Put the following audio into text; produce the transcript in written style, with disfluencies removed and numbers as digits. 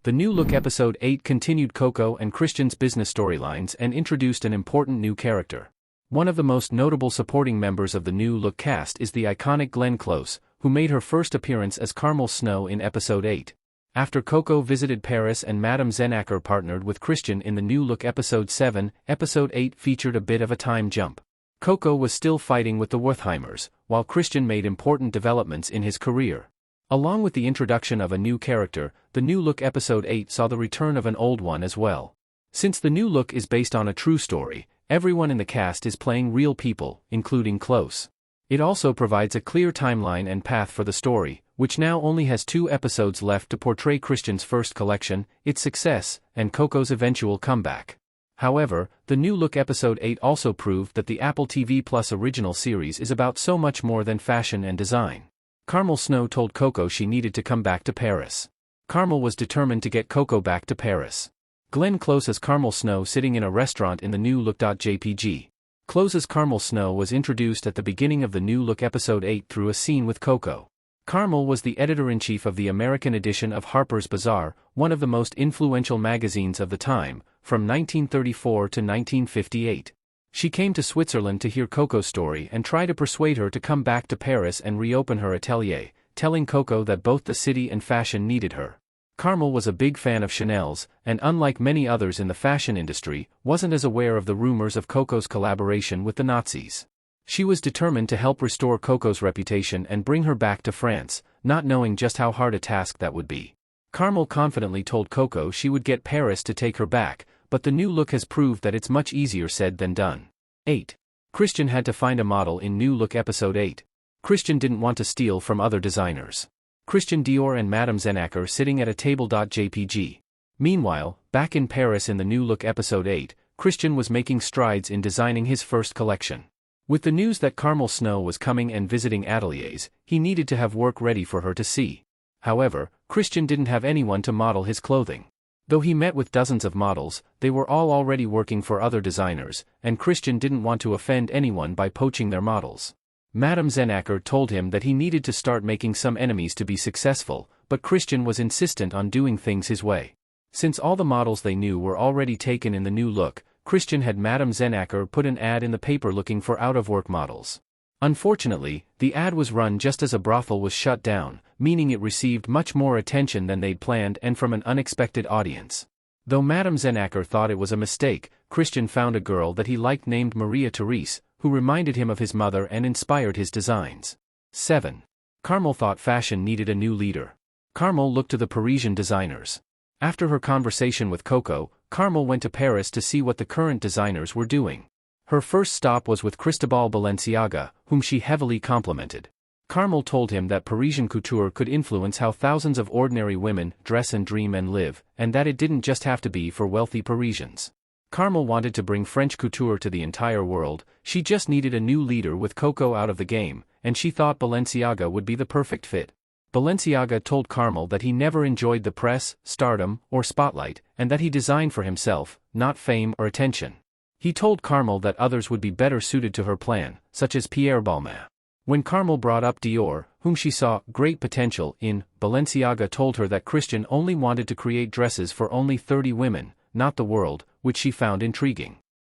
The New Look Episode 8 continued Coco and Christian's business storylines and introduced an important new character. One of the most notable supporting members of the New Look cast is the iconic Glenn Close, who made her first appearance as Carmel Snow in Episode 8. After Coco visited Paris and Madame Zenacker partnered with Christian in the New Look Episode 7, Episode 8 featured a bit of a time jump. Coco was still fighting with the Wertheimers, while Christian made important developments in his career. Along with the introduction of a new character, the New Look Episode 8 saw the return of an old one as well. Since the New Look is based on a true story, everyone in the cast is playing real people, including Close. It also provides a clear timeline and path for the story, which now only has 2 episodes left to portray Christian's first collection, its success, and Coco's eventual comeback. However, the New Look Episode 8 also proved that the Apple TV Plus original series is about so much more than fashion and design. Carmel Snow told Coco she needed to come back to Paris. Carmel was determined to get Coco back to Paris. Glenn Close as Carmel Snow sitting in a restaurant in the New Look.jpg. Close's Carmel Snow was introduced at the beginning of the New Look Episode 8 through a scene with Coco. Carmel was the editor-in-chief of the American edition of Harper's Bazaar, one of the most influential magazines of the time, from 1934 to 1958. She came to Switzerland to hear Coco's story and try to persuade her to come back to Paris and reopen her atelier, telling Coco that both the city and fashion needed her. Carmel was a big fan of Chanel's, and unlike many others in the fashion industry, wasn't as aware of the rumors of Coco's collaboration with the Nazis. She was determined to help restore Coco's reputation and bring her back to France, not knowing just how hard a task that would be. Carmel confidently told Coco she would get Paris to take her back, but the New Look has proved that it's much easier said than done. 8. Christian had to find a model in New Look Episode 8. Christian didn't want to steal from other designers. Christian Dior and Madame Zenacker sitting at a table.jpg. Meanwhile, back in Paris in the New Look Episode 8, Christian was making strides in designing his first collection. With the news that Carmel Snow was coming and visiting ateliers, he needed to have work ready for her to see. However, Christian didn't have anyone to model his clothing. Though he met with dozens of models, they were all already working for other designers, and Christian didn't want to offend anyone by poaching their models. Madame Zenacker told him that he needed to start making some enemies to be successful, but Christian was insistent on doing things his way. Since all the models they knew were already taken in the New Look, Christian had Madame Zenacker put an ad in the paper looking for out-of-work models. Unfortunately, the ad was run just as a brothel was shut down, meaning it received much more attention than they'd planned and from an unexpected audience. Though Madame Zenacker thought it was a mistake, Christian found a girl that he liked named Maria Therese, who reminded him of his mother and inspired his designs. 7. Carmel thought fashion needed a new leader. Carmel looked to the Parisian designers. After her conversation with Coco, Carmel went to Paris to see what the current designers were doing. Her first stop was with Cristobal Balenciaga, whom she heavily complimented. Carmel told him that Parisian couture could influence how thousands of ordinary women dress and dream and live, and that it didn't just have to be for wealthy Parisians. Carmel wanted to bring French couture to the entire world, she just needed a new leader with Coco out of the game, and she thought Balenciaga would be the perfect fit. Balenciaga told Carmel that he never enjoyed the press, stardom, or spotlight, and that he designed for himself, not fame or attention. He told Carmel that others would be better suited to her plan, such as Pierre Balmain. When Carmel brought up Dior, whom she saw great potential in, Balenciaga told her that Christian only wanted to create dresses for only 30 women, not the world, which she found intriguing.